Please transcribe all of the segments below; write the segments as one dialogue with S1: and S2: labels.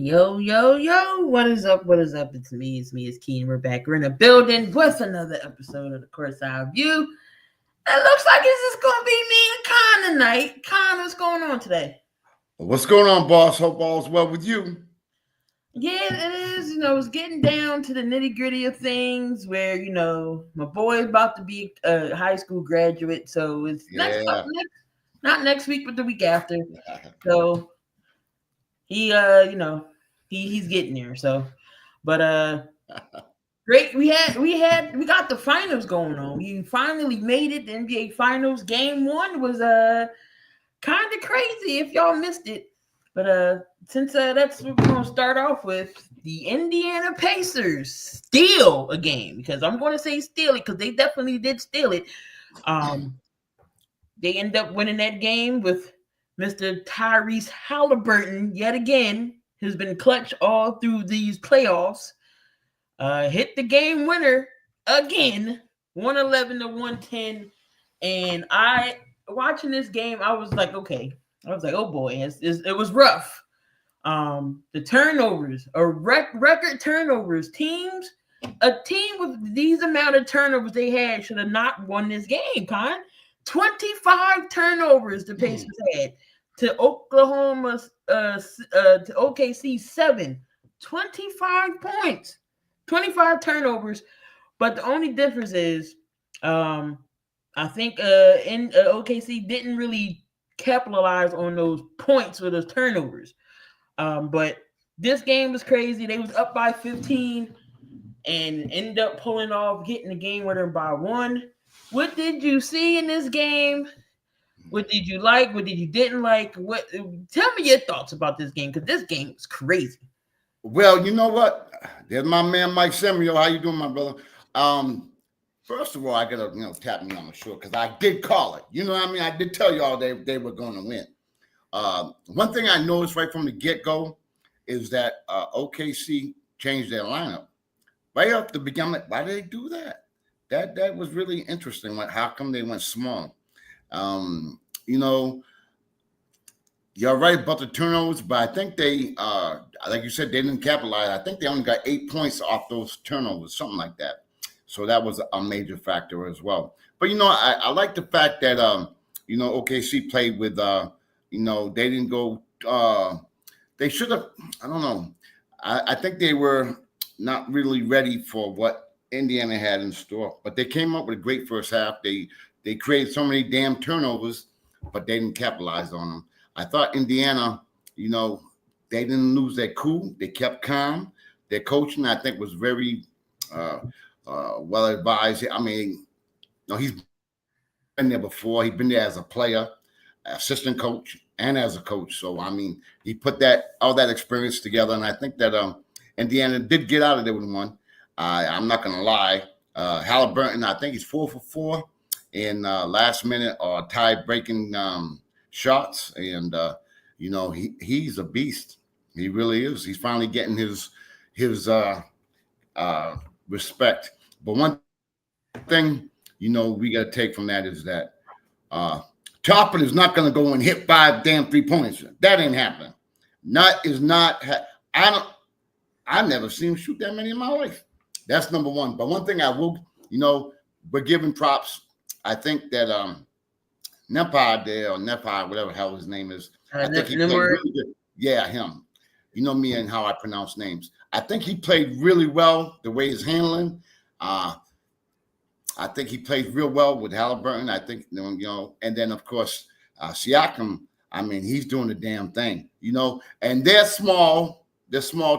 S1: Yo, yo, yo, what is up? What is up? It's me, it's Keen. We're back. We're in a building with another episode of the Courtside View. It looks like it's just gonna be me and Con tonight. Con, what's going on today?
S2: What's going on, boss? Hope all's well with you.
S1: Yeah, it is. It's getting down to the nitty-gritty of things where, my boy's about to be a high school graduate, so it's not next week, but the week after. So he's getting there. So, but great. We got the finals going on. We finally made it. The NBA Finals. Game 1 was kind of crazy if y'all missed it. But since that's what we're gonna start off with, the Indiana Pacers steal a game, because I'm gonna say steal it because they definitely did steal it. They end up winning that game with Mr. Tyrese Haliburton yet again, who's been clutch all through these playoffs. Hit the game winner again, 111-110. And watching this game, I was like, okay. I was like, oh boy, it was rough. The turnovers, record turnovers. A team with these amount of turnovers they had should have not won this game, Con. 25 turnovers the Pacers had to Oklahoma, to OKC 7. 25 points, 25 turnovers. But the only difference is, I think in OKC didn't really capitalize on those points or those turnovers. But this game was crazy. They was up by 15 and ended up pulling off, getting the game winner by 1. What did you see in this game? What did you like? What did you didn't like? Tell me your thoughts about this game, because this game was crazy.
S2: Well, you know what? There's my man Mike Samuel. How you doing, my brother? First of all, I gotta tap me on the shoulder because I did call it. You know what I mean? I did tell y'all they were going to win. One thing I noticed right from the get-go is that OKC changed their lineup right off the beginning. Why did they do that? That was really interesting. How come they went small? You're right about the turnovers, but I think they, like you said, they didn't capitalize. I think they only got 8 points off those turnovers, something like that. So that was a major factor as well. But, I like the fact that, OKC played with, they didn't go, they should have, I don't know. I think they were not really ready for what Indiana had in store, but they came up with a great first half. They created so many damn turnovers, but they didn't capitalize on them. I thought Indiana, they didn't lose their cool. They kept calm. Their coaching, I think, was very well advised. I mean, he's been there before. He's been there as a player, assistant coach, and as a coach. So, I mean, he put all that experience together, and I think that Indiana did get out of there with 1. I'm not going to lie. Haliburton, I think he's 4 for 4 in last minute or tie-breaking shots. And, he's a beast. He really is. He's finally getting his respect. But one thing, we got to take from that is that Toppin is not going to go and hit 5 damn 3-pointers. That ain't happening. I've never seen him shoot that many in my life. That's number one. But one thing I will, we're giving props. I think that Nephi there, or Nephi, whatever the hell his name is, I think he played really good. Yeah, him. You know me and how I pronounce names. I think he played really well, the way he's handling. I think he played real well with Haliburton. I think, and then, of course, Siakam, I mean, he's doing the damn thing, and their small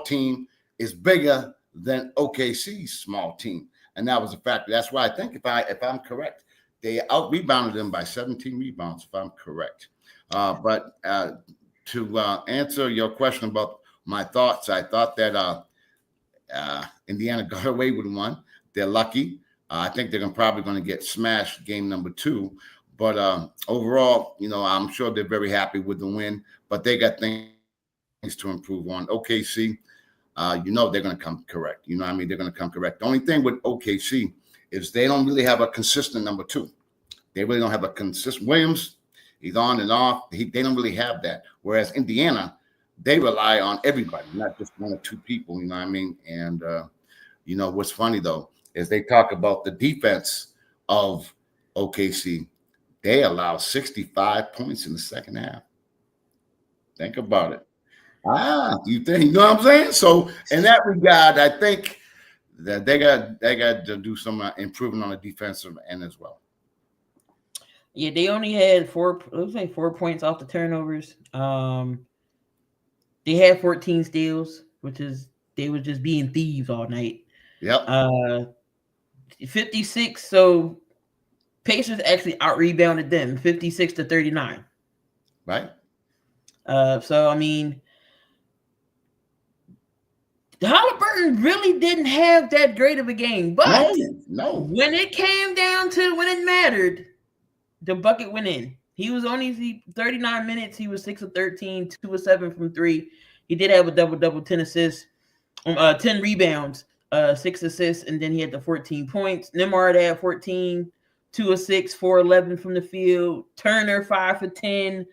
S2: team is bigger than OKC's small team. And that was a factor. That's why I think if I'm correct, they out-rebounded them by 17 rebounds, if I'm correct. But to answer your question about my thoughts, I thought that Indiana got away with 1. They're lucky. I think they're probably going to get smashed game number 2. But overall, I'm sure they're very happy with the win. But they got things to improve on. OKC, they're going to come correct. They're going to come correct. The only thing with OKC is they don't really have a consistent number 2. They really don't have a consistent. Williams, he's on and off. They don't really have that. Whereas Indiana, they rely on everybody, not just one or two people. You know what I mean? And what's funny though is they talk about the defense of OKC. They allow 65 points in the second half. Think about it. You think, you know what I'm saying? So in that regard, I think that they got to do some improving on the defensive end as well.
S1: Yeah, they only had 4 points off the turnovers. They had 14 steals, which is they were just being thieves all night.
S2: Yep.
S1: 56. So Pacers actually out rebounded them 56-39.
S2: Right.
S1: So I mean, Haliburton really didn't have that great of a game, but
S2: no.
S1: When it came down to when it mattered, the bucket went in. He was only 39 minutes. He was 6 of 13, 2 of 7 from 3. He did have a double, 10 assists, 10 rebounds, 6 assists, and then he had the 14 points. Nembhard had 14, 2 of 6, 4 11 from the field. Turner 5 for 10,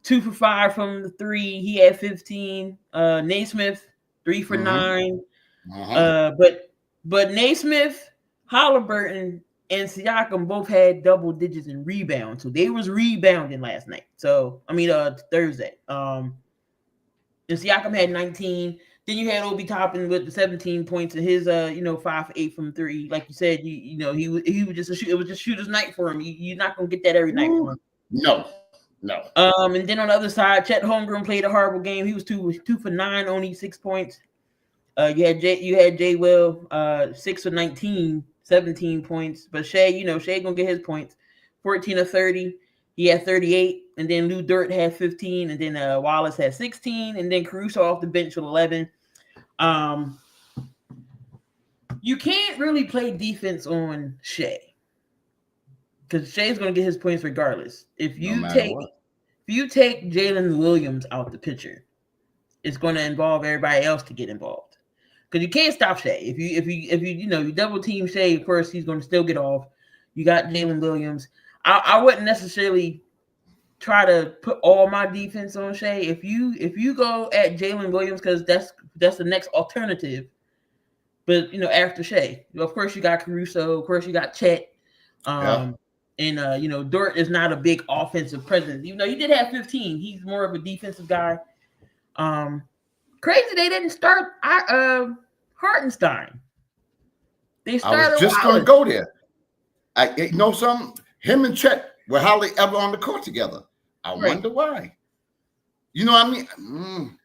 S1: 2 for 5 from the 3. He had 15. Naismith 3 for 9. But Naismith, Haliburton, and Siakam both had double digits in rebounds, so they was rebounding last night. So Thursday. And Siakam had 19. Then you had Obi Toppin with the 17 points and his 5 for 8 from 3. Like you said, he was just it was just shooter's night for him. You're not gonna get that every night for him.
S2: No.
S1: And then on the other side, Chet Holmgren played a horrible game. He was 2 for 9, only 6 points. You had Jay Will, 6 for 19, 17 points. But Shea gonna get his points. 14 of 30. He had 38, and then Lou Dort had 15, and then Wallace had 16, and then Caruso off the bench with 11. You can't really play defense on Shea because Shea's gonna get his points regardless. If you take Jalen Williams out the picture, it's going to involve everybody else to get involved. Because you can't stop Shea. If you double team Shea, of course he's going to still get off. You got Jalen Williams. I wouldn't necessarily try to put all my defense on Shea. If you go at Jalen Williams, because that's the next alternative. But after Shea, of course you got Caruso. Of course you got Chet. And Dort is not a big offensive presence. Even though he did have 15, he's more of a defensive guy. Crazy they didn't start Hartenstein. They started.
S2: I was just going to go there. I know something. Him and Chet were hardly ever on the court together. I wonder why. You know what I mean?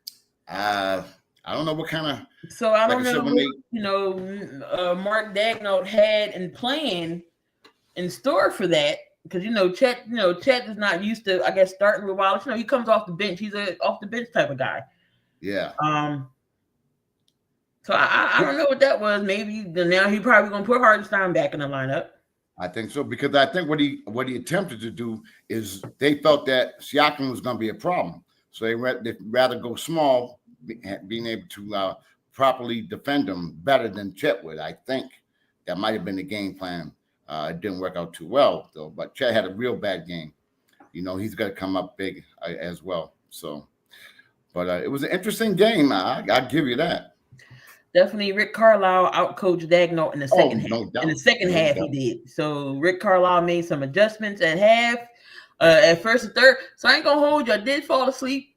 S2: I don't know what kind of.
S1: So I don't know. Mark Daigneault had and planned in store for that because Chet is not used to, I guess, starting with Wallace. He comes off the bench. He's a off the bench type of guy.
S2: Yeah.
S1: So I don't know what that was. Maybe now he probably gonna put Hartenstein back in the lineup.
S2: I think so because I think what he attempted to do is they felt that Siakam was going to be a problem, so they'd rather go small, being able to properly defend him better than Chet would. I think that might have been the game plan. It didn't work out too well though, but Chet had a real bad game. He's got to come up big as well. So, but it was an interesting game. I'll give you that.
S1: Definitely, Rick Carlisle outcoached Daigneault in the second half.
S2: No doubt.
S1: In the second half, he did. So Rick Carlisle made some adjustments at half, at first and third. So I ain't gonna hold you. I did fall asleep,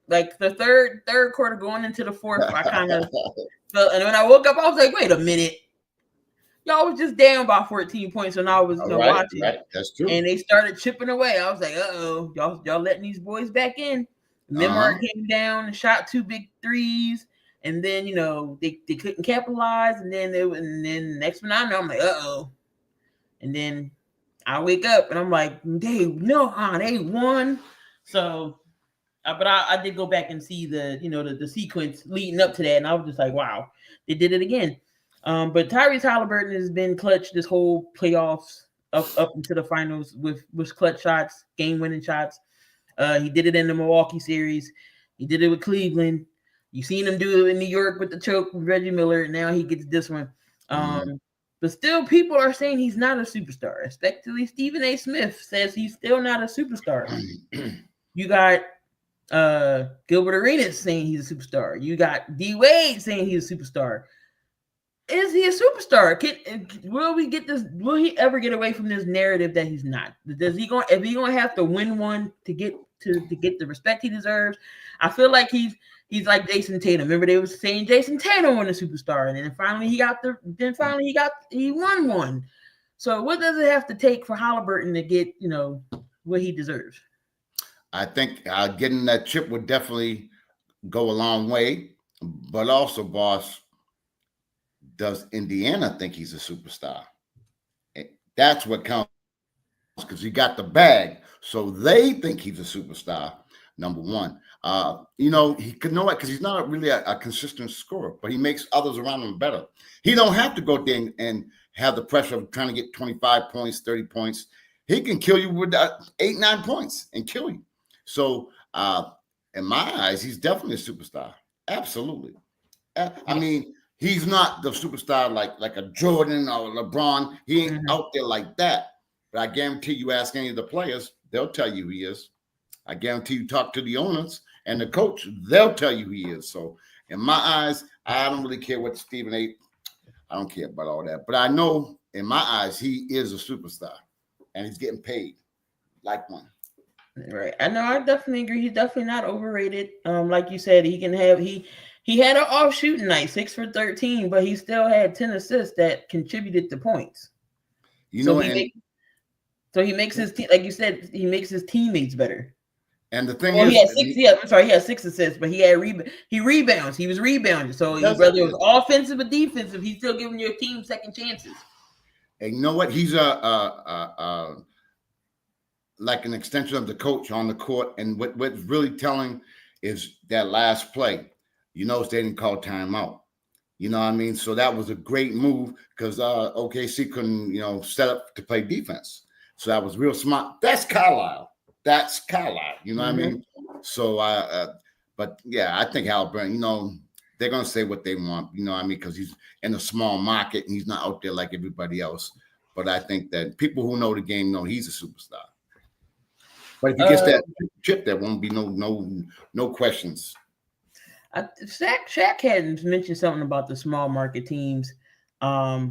S1: like the third quarter going into the fourth. I kind of felt, and when I woke up, I was like, "Wait a minute, y'all was just down by 14 points when I was watching."
S2: Right. That's true.
S1: And they started chipping away. I was like, "Uh-oh, y'all letting these boys back in." Nembhard came down and shot 2 big threes. And then they couldn't capitalize, and then next one I know I'm like, uh-oh. And then I wake up and I'm like, they won. So, but I did go back and see the sequence leading up to that, and I was just like, wow, they did it again. But Tyrese Haliburton has been clutch this whole playoffs up into the finals with clutch shots, game-winning shots. He did it in the Milwaukee series. He did it with Cleveland. You seen him do it in New York with the choke with Reggie Miller. Now he gets this one. But still, people are saying he's not a superstar. Especially Stephen A. Smith says he's still not a superstar. You got Gilbert Arenas saying he's a superstar. You got D Wade saying he's a superstar. Is he a superstar? Will we get this? Will he ever get away from this narrative that he's not? Does he going? If he going to have to win one to get the respect he deserves? I feel like he's like Jason Tatum. Remember they was saying Jason Tatum was a superstar, and then finally he won one. So what does it have to take for Haliburton to get what he deserves?
S2: I think getting that chip would definitely go a long way, but also, boss. Does Indiana think he's a superstar? That's what counts because he got the bag. So they think he's a superstar, number one. He could know it because he's not really a consistent scorer, but he makes others around him better. He don't have to go there and have the pressure of trying to get 25 points, 30 points. He can kill you with 8, 9 points and kill you. So in my eyes, he's definitely a superstar. Absolutely. I mean, he's not the superstar like a Jordan or LeBron. He ain't out there like that. But I guarantee you ask any of the players, they'll tell you he is. I guarantee you talk to the owners and the coach, they'll tell you he is. So in my eyes, I don't really care what Stephen A. I don't care about all that. But I know in my eyes, he is a superstar. And he's getting paid like one.
S1: Right. I know. I definitely agree. He's definitely not overrated. Like you said, he had an off shooting night, 6 for 13, but he still had 10 assists that contributed to points. So he makes his like you said, he makes his teammates better.
S2: And the thing
S1: is, he had 6 assists, but he rebounds. He was rebounding. So whether it was offensive or defensive, he's still giving your team second chances.
S2: And you know what? He's like an extension of the coach on the court. And what's really telling is that last play. They didn't call timeout. You know what I mean? So that was a great move because OKC couldn't, set up to play defense. So that was real smart. That's Carlisle. You know what I mean? So, but yeah, I think Haliburton, they're going to say what they want, you know what I mean? Because he's in a small market and he's not out there like everybody else. But I think that people who know the game know he's a superstar. But if he gets that chip, there won't be no questions.
S1: Shaq had mentioned something about the small market teams, I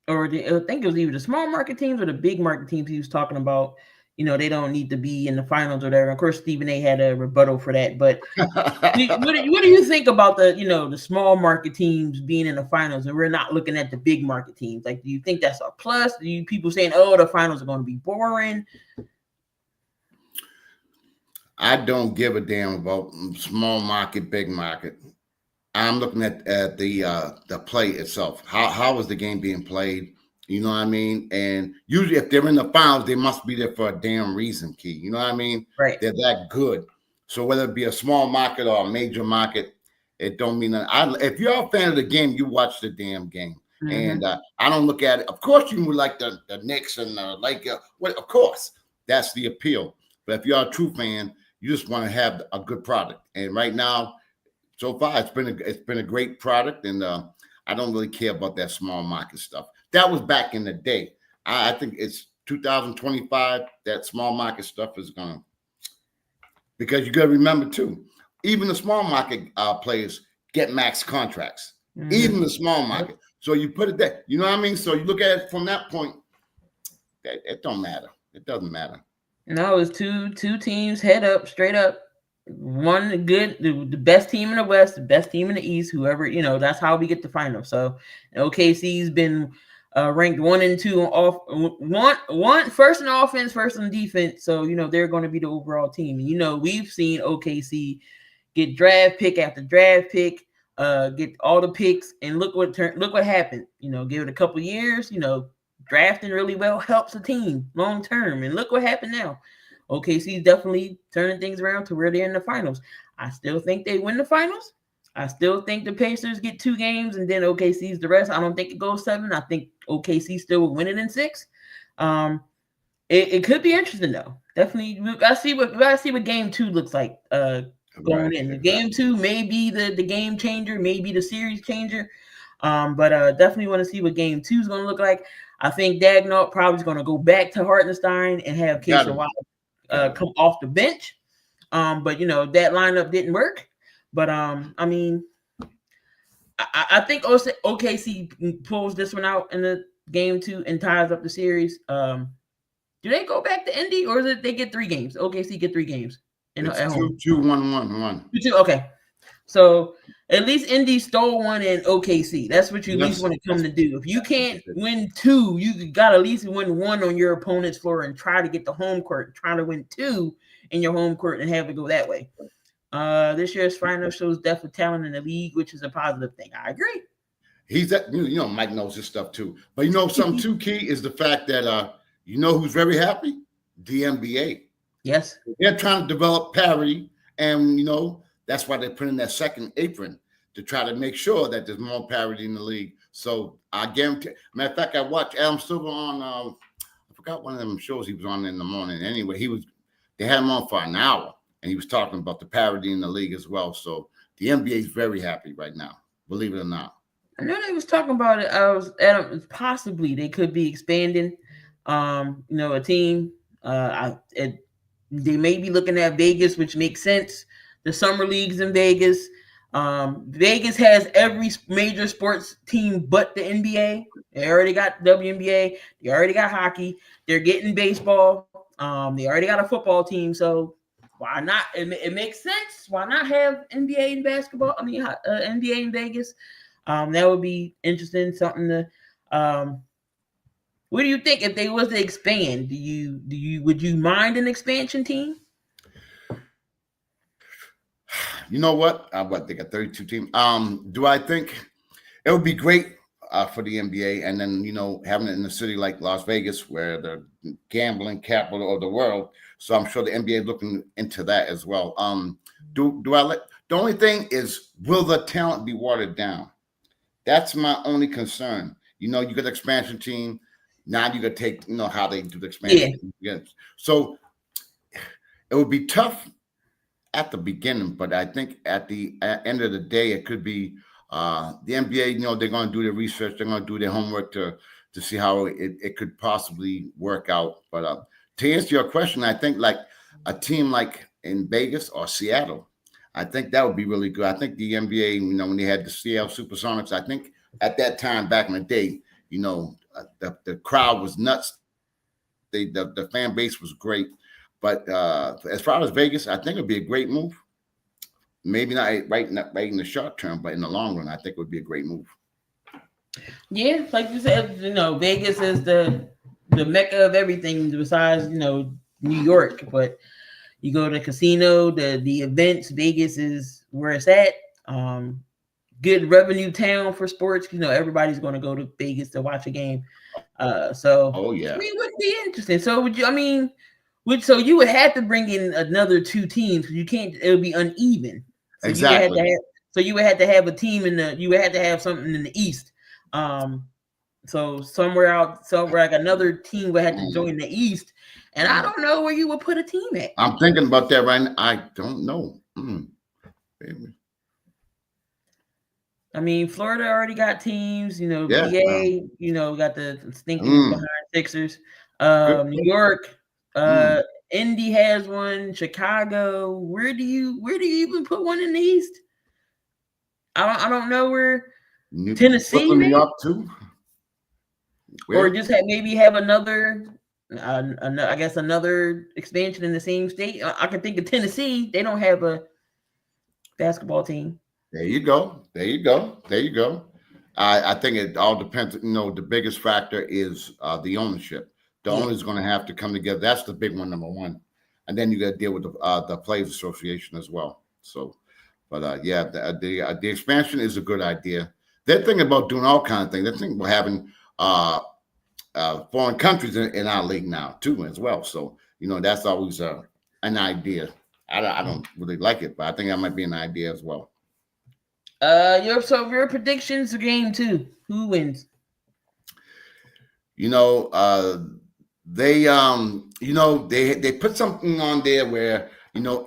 S1: think it was either the small market teams or the big market teams. He was talking about, they don't need to be in the finals or whatever. Of course, Stephen A. had a rebuttal for that. But what do you think about the small market teams being in the finals and we're not looking at the big market teams? Like, do you think that's a plus? Do you people saying, oh, the finals are going to be boring?
S2: I don't give a damn about small market, big market. I'm looking at the play itself. How is the game being played? You know what I mean? And usually if they're in the finals, they must be there for a damn reason, Key. You know what I mean?
S1: Right.
S2: They're that good. So whether it be a small market or a major market, it don't mean nothing. If you're a fan of the game, you watch the damn game. And I don't look at it. Of course, you would like the Knicks and the Lakers. Well, of course, that's the appeal. But if you're a true fan, you just want to have a good product. And right now, so far, it's been a great product. And I don't really care about that small market stuff. That was back in the day. I think it's 2025. That small market stuff is going to, because you got to remember too, even the small market players get max contracts. Even the small market. So you put it there. You know what I mean? So you look at it from that point. It don't matter. It doesn't matter.
S1: No, it's two teams head up, straight up. One good, the best team in the West, the best team in the East. Whoever, that's how we get the final. So OKC's been ranked 1 and 2 one first in offense, first in defense. So they're going to be the overall team. And we've seen OKC get draft pick after draft pick, get all the picks, and look what happened. Give it a couple years. Drafting really well helps the team long term, and look what happened now. OKC's definitely turning things around to where they're in the finals. I still think they win the finals. I still think the Pacers get 2 games, and then OKC's the rest. I don't think it goes 7. I think OKC still will win it in 6. It could be interesting though. Definitely, we gotta see what game 2 looks like going in. Game 2 may be the game changer, maybe the series changer. But definitely want to see what game 2 is going to look like. I think Dagnall probably is going to go back to Hartenstein and have Casey Wild come off the bench. But that lineup didn't work. But I mean, I think also OKC pulls this one out in the game 2 and ties up the series. Do they go back to Indy, or is it they get 3 games? OKC get 3 games
S2: It's
S1: at home.
S2: 2-1-1-1.
S1: 2-2. Okay, so at least Indy stole one in OKC. That's what you at least want to come to do. If you can't win 2, you got to at least win 1 on your opponent's floor and try to get the home court. Try to win 2 in your home court and have it go that way. This year's final shows depth of talent in the league, which is a positive thing. I agree.
S2: He's Mike knows his stuff too. But something too key is the fact that who's very happy? The NBA.
S1: Yes.
S2: They're trying to develop parity, and that's why they put in that second apron to try to make sure that there's more parity in the league. So I guarantee. Matter of fact, I watched Adam Silver on. I forgot one of them shows he was on in the morning. Anyway, they had him on for an hour, and he was talking about the parity in the league as well. So the NBA is very happy right now, believe it or not.
S1: I know they was talking about it. Possibly they could be expanding. A team. They may be looking at Vegas, which makes sense. The summer leagues in Vegas. Vegas has every major sports team but the NBA. They already got WNBA. They already got hockey. They're getting baseball. They already got a football team. So why not? It makes sense. Why not have NBA and basketball? I mean, NBA in Vegas. That would be interesting. Something to. What do you think if they was to expand? Would you mind an expansion team?
S2: You know what? They got 32 teams. Do I think it would be great for the NBA, and then having it in a city like Las Vegas, where the gambling capital of the world. So I'm sure the NBA is looking into that as well. The only thing is, will the talent be watered down? That's my only concern. You got an expansion team. Now you got to take, how they do the expansion. Yeah. So it would be tough at the beginning, but I think at the end of the day, it could be the NBA. They're going to do their research. They're going to do their homework to see how it could possibly work out. But to answer your question, I think like a team like in Vegas or Seattle, I think that would be really good. I think the NBA, when they had the Seattle Supersonics, I think at that time back in the day, the crowd was nuts. The fan base was great. But as far as Vegas, I think it would be a great move. Maybe not right in the short term, but in the long run, I think it would be a great move.
S1: Yeah, like you said, Vegas is the mecca of everything besides, New York. But you go to the casino, the events, Vegas is where it's at. Good revenue town for sports. Everybody's going to go to Vegas to watch a game.
S2: Oh yeah,
S1: I mean, it would be interesting. So would you? I mean, so you would have to bring in another 2 teams. You can't. It would be uneven. So
S2: exactly.
S1: You would have to have a team you would have to have something in the East. So somewhere like another team would have to join the East, and I don't know where you would put a team at.
S2: I'm thinking about that right now. I don't know.
S1: I mean, Florida already got teams. PA, got the stinking behind Sixers. New York, Indy has one. Chicago. Where do you even put one in the East? I don't know where. Tennessee,
S2: New York too.
S1: Or just have another. I guess another expansion in the same state. I can think of Tennessee. They don't have a basketball team.
S2: There you go. I think it all depends. The biggest factor is the ownership. The owner's going to have to come together. That's the big one, number one. And then you got to deal with the Players Association as well. So, but the expansion is a good idea. They're thinking about doing all kinds of things. They're thinking about having foreign countries in our league now too, as well. So, that's always an idea. I don't really like it, but I think that might be an idea as well.
S1: Your predictions for game 2. Who wins?
S2: They put something on there where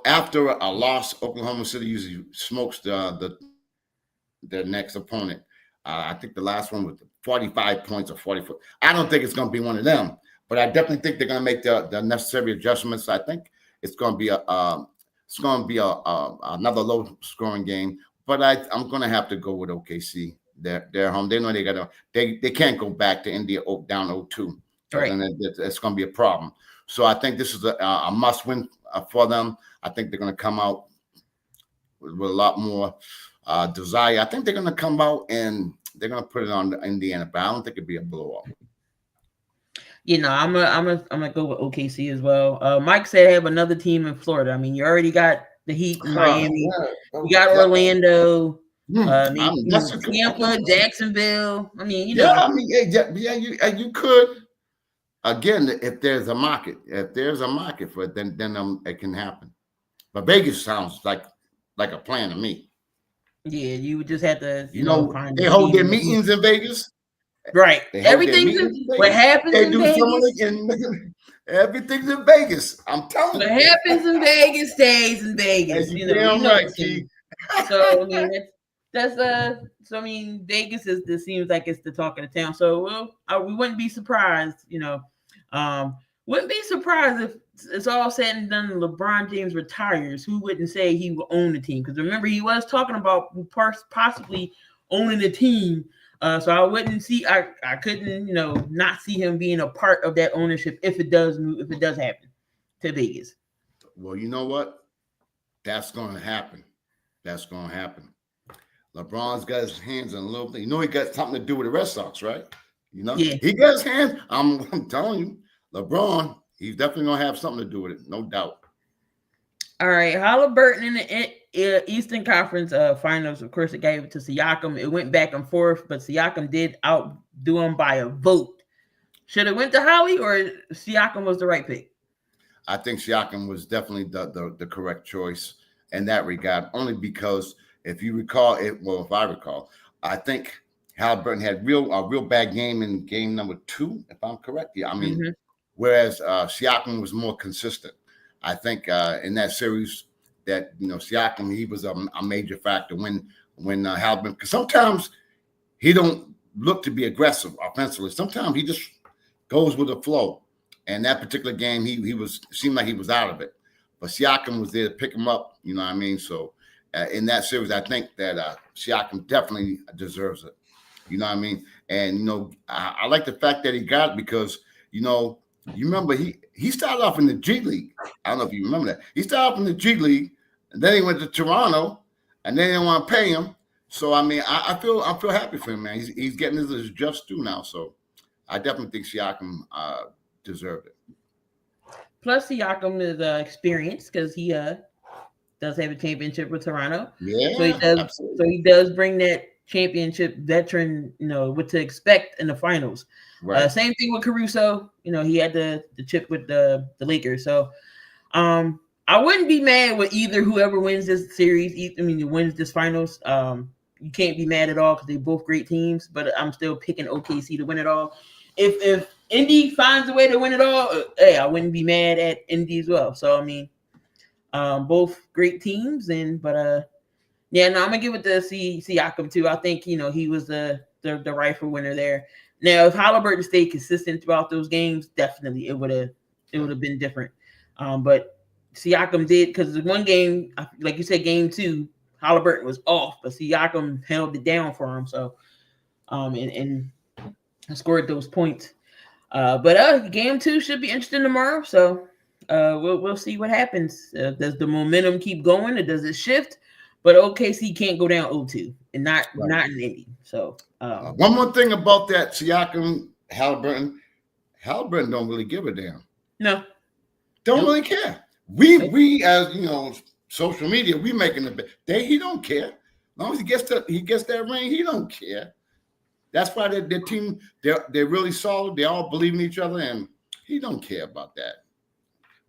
S2: after a loss, Oklahoma City usually smokes their next opponent. I think the last one was 45 points or 44. I don't think it's going to be one of them, but I definitely think they're going to make the necessary adjustments. I think it's going to be It's going to be another low-scoring game. But I'm going to have to go with OKC. They're home. They know they can't go back to India down 0-2.
S1: Right.
S2: And it's going to be a problem. So I think this is a must-win for them. I think they're going to come out with a lot more desire. I think they're going to come out and they're going to put it on Indiana, but I don't think it'd be a blowout.
S1: I'm gonna go with OKC as well. Mike said have another team in Florida. I mean, you already got the Heat in Miami. You got Orlando. Tampa, Jacksonville. I mean,
S2: you could. Again, if there's a market for it, then it can happen. But Vegas sounds like a plan to me.
S1: Yeah, you would just have to.
S2: They hold their meetings in Vegas.
S1: Right. Everything's what happens in Vegas.
S2: Everything's in Vegas. I'm telling you.
S1: What happens in Vegas stays in Vegas.
S2: Right, Key.
S1: So I mean, that's So I mean, Vegas seems like it's the talk of the town. So we wouldn't be surprised. Wouldn't be surprised if it's all said and done. LeBron James retires. Who wouldn't say he will own the team? Because remember, he was talking about possibly owning the team. So I wouldn't see. I couldn't, not see him being a part of that ownership if it does happen to Vegas.
S2: Well, you know what? That's going to happen. LeBron's got his hands on a little thing. He got something to do with the Red Sox, right?
S1: Yeah.
S2: He got his hands. I'm telling you, LeBron, he's definitely going to have something to do with it, no doubt.
S1: All right, Haliburton in the Eastern Conference Finals. Of course, it gave it to Siakam. It went back and forth, but Siakam did outdo him by a vote. Should it went to Holly or Siakam was the right pick?
S2: I think Siakam was definitely the correct choice in that regard, only because if you recall if I recall, I think Haliburton had a real bad game in game number 2, if I'm correct. Yeah, I mean, whereas Siakam was more consistent. I think in that series that Siakam, he was a major factor when Haliburton, because sometimes he don't look to be aggressive offensively. Sometimes he just goes with the flow. And that particular game, he seemed like he was out of it. But Siakam was there to pick him up. You know what I mean? So in that series, I think that Siakam definitely deserves it. You know what I mean? And I like the fact that he got it because you remember he started off in the G League. I don't know if you remember that. He started off in the G League, and then he went to Toronto, and they didn't want to pay him. So I mean, I feel happy for him, man. He's getting his just due now. So I definitely think Siakam deserved it.
S1: Plus, Siakam is experienced because he does have a championship with Toronto.
S2: Yeah,
S1: so he does. Absolutely. So he does bring that championship veteran, what to expect in the finals. Right. Same thing with Caruso. He had the chip with the Lakers. So I wouldn't be mad with whoever wins this series. Wins this finals. You can't be mad at all because they're both great teams. But I'm still picking OKC to win it all. If Indy finds a way to win it all, I wouldn't be mad at Indy as well. So I mean, both great teams, I'm gonna give it to Siakam too. I think he was the rightful winner there. Now, if Haliburton stayed consistent throughout those games, definitely it would have been different. But Siakam did, because one game, like you said, game 2, Haliburton was off, but Siakam held it down for him. So, and scored those points. But game 2 should be interesting tomorrow. So, we'll see what happens. Does the momentum keep going, or does it shift? But OKC can't go down 0-2, and not in Indy. So
S2: one more thing about that Siakam, Haliburton don't really give a damn.
S1: No,
S2: don't really care. We as social media, we making the bet. He don't care. As long as he gets that ring, he don't care. That's why their team they're really solid. They all believe in each other, and he don't care about that.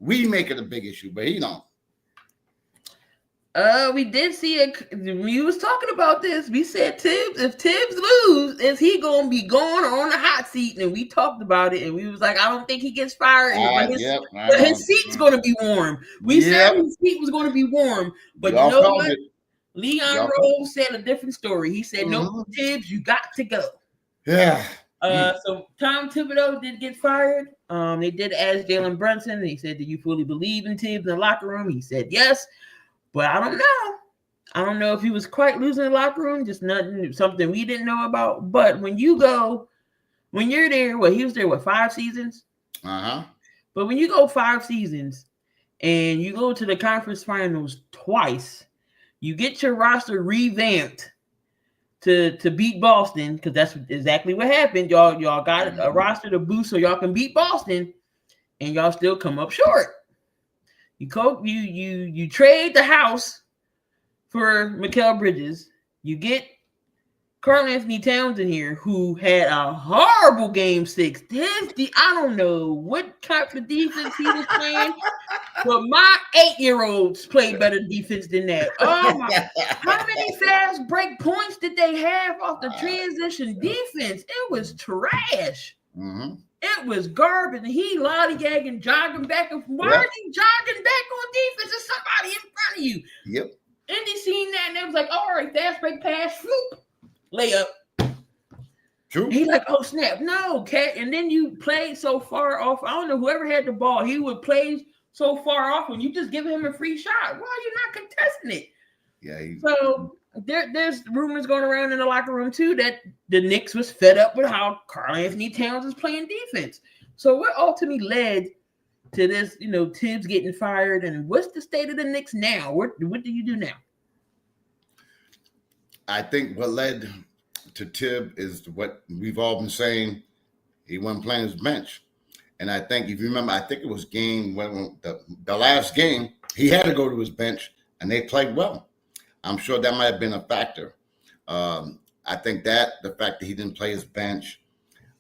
S2: We make it a big issue, but he don't.
S1: We did see we was talking about this. We said if Thibs lose, is he gonna be going on the hot seat? And we talked about it, and we was like, I don't think he gets fired. But his seat's gonna be warm. We said his seat was gonna be warm, but you know what? Leon Rose said a different story. He said, "No, Thibs, you got to go."
S2: Yeah.
S1: So Tom Thibodeau did get fired. They did ask Jalen Brunson. He said, "Do you fully believe in Thibs in the locker room?" He said yes, but I don't know. I don't know if he was quite losing the locker room, just nothing, something we didn't know about. But when you're there, he was there, 5 seasons?
S2: Uh-huh.
S1: But when you go 5 seasons and you go to the conference finals twice, you get your roster revamped to beat Boston, because that's exactly what happened. Y'all got a roster to boost so y'all can beat Boston, and y'all still come up short. You trade the house for Mikal Bridges. You get Karl-Anthony Towns in here, who had a horrible game 6. I don't know what type of defense he was playing, but my 8-year-olds played better defense than that. Oh my! How many fast break points did they have off the transition defense? It was trash.
S2: Mm-hmm.
S1: It was garbage. And he lollygagging, jogging back and forth. Why are you jogging back on defense? There's somebody in front of you.
S2: Yep.
S1: And they seen that, and they was like, "All right, fast break pass, swoop, layup."
S2: True.
S1: He like, "Oh snap, no, cat." And then you played so far off. I don't know, whoever had the ball, he would play so far off when you just give him a free shot. Why are you not contesting it?
S2: Yeah.
S1: So there's rumors going around in the locker room too that the Knicks was fed up with how Karl-Anthony Towns is playing defense. So what ultimately led to this, Thibs getting fired, and what's the state of the Knicks now? What do you do now?
S2: I think what led to Thibs is what we've all been saying. He wasn't playing his bench. And I think, if you remember, I think it was the last game, he had to go to his bench, and they played well. I'm sure that might have been a factor. I think the fact that he didn't play his bench,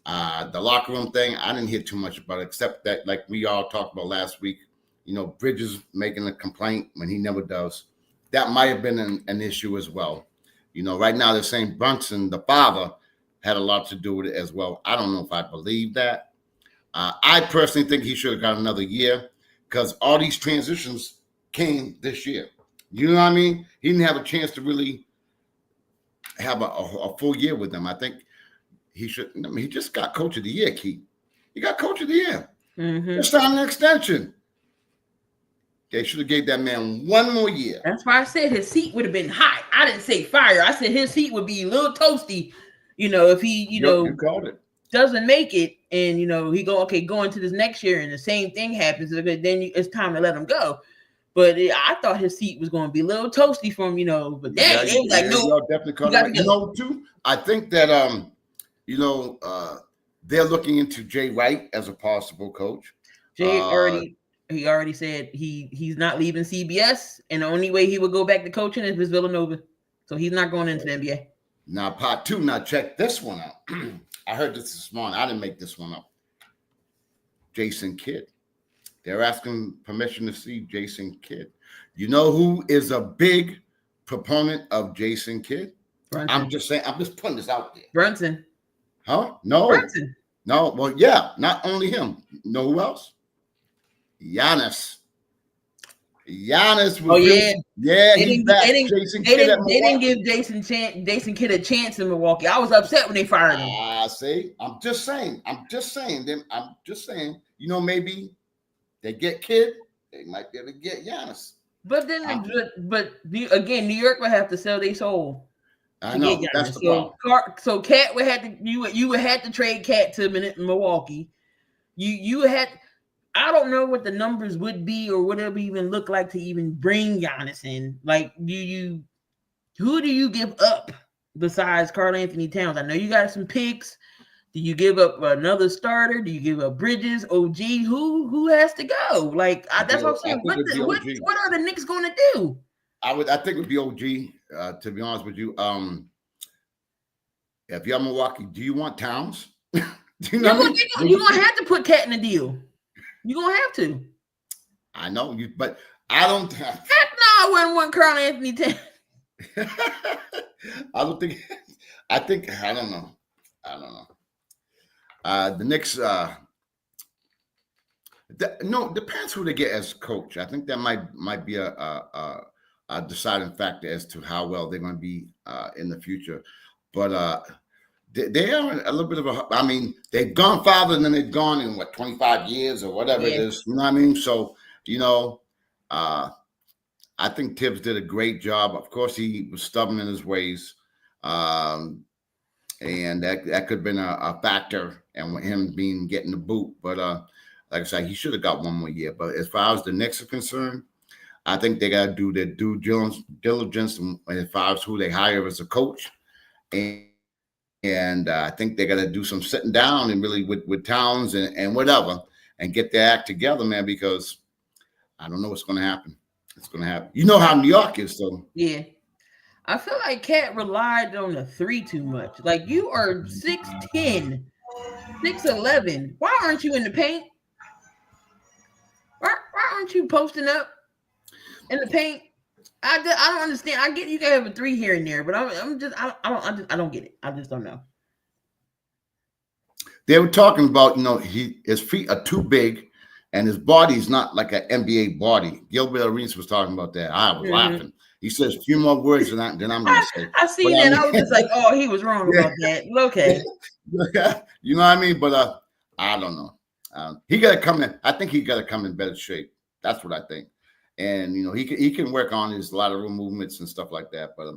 S2: the locker room thing, I didn't hear too much about it, except that, like we all talked about last week, Bridges making a complaint when he never does. That might have been an issue as well. Right now they're saying Brunson, the father, had a lot to do with it as well. I don't know if I believe that. I personally think he should have got another year, because all these transitions came this year. You know what I mean? He didn't have a chance to really have a full year with them. I think he should. He just got Coach of the Year, Keith. He got Coach of the Year.
S1: Mm-hmm.
S2: Just signed an extension. They should have gave that man one more year.
S1: That's why I said his seat would have been hot. I didn't say fire. I said his seat would be a little toasty, if he,
S2: You called it.
S1: Doesn't make it, and he go into this next year, and the same thing happens. Then it's time to let him go. But I thought his seat was going to be a little toasty from But that they was like, no,
S2: definitely called it. Too. I think that they're looking into Jay Wright as a possible coach.
S1: Jay already said he's not leaving CBS, and the only way he would go back to coaching is with Villanova. So he's not going into the NBA.
S2: Now, part 2. Now check this one out. I heard this morning. I didn't make this one up. Jason Kidd. They're asking permission to see Jason Kidd. You know who is a big proponent of Jason Kidd?
S1: Brunson.
S2: I'm just saying. I'm just putting this out there.
S1: Brunson.
S2: Huh? No.
S1: Brunson.
S2: No. Well, yeah. Not only him. You know who else? Giannis. Giannis. Yeah. He's back. They
S1: didn't give Jason Kidd a chance in Milwaukee. I was upset when they fired him.
S2: See, I'm just saying. Maybe they get Kidd, they might be able to get Giannis.
S1: But then, again, New York would have to sell their soul.
S2: I know that's the
S1: problem. So Cat would have to you would have to trade Cat to Milwaukee. You had. I don't know what the numbers would be or what it would even look like to even bring Giannis in. Like, who do you give up besides Karl-Anthony Towns? I know you got some picks. Do you give up another starter? Do you give up Bridges, OG? Who has to go? Like, that's what I'm saying. What are the Knicks going to do?
S2: I think it would be OG. To be honest with you, if you're Milwaukee, do you want Towns? You're
S1: gonna have to put Cat in the deal. You're going to have to.
S2: I know you, but I don't.
S1: Heck no, I wouldn't want Karl-Anthony Towns.
S2: I don't think. I don't know. The Knicks. Depends who they get as coach. I think that might be a deciding factor as to how well they're going to be in the future. But they are a little bit of a. I mean, they've gone farther than they've gone in 25 years or whatever it is. You know what I mean? So I think Thibs did a great job. Of course, he was stubborn in his ways, and that could have been a factor, and him getting the boot. But like I said, he should have got one more year. But as far as the Knicks are concerned, I think they got to do their due diligence as far as who they hire as a coach, and I think they got to do some sitting down and really with Towns and whatever, and get their act together, man. Because I don't know what's going to happen. It's going to happen. You know how New York is, so.
S1: Yeah. I feel like Cat relied on the 3 too much. Like, you are 6'10", 6'11". Why aren't you in the paint? Why aren't you posting up in the paint? I don't understand. I get you can have a 3 here and there, but I don't get it. I just don't know.
S2: They were talking about, his feet are too big. And his body's not like an NBA body. Gilbert Arenas was talking about that. I was laughing. He says a few more words than I'm going to say.
S1: I see that. I was just like, oh, he was wrong about that. Okay.
S2: You know what I mean? But I don't know. He got to come in. I think he got to come in better shape. That's what I think. And, he can work on his lateral movements and stuff like that. But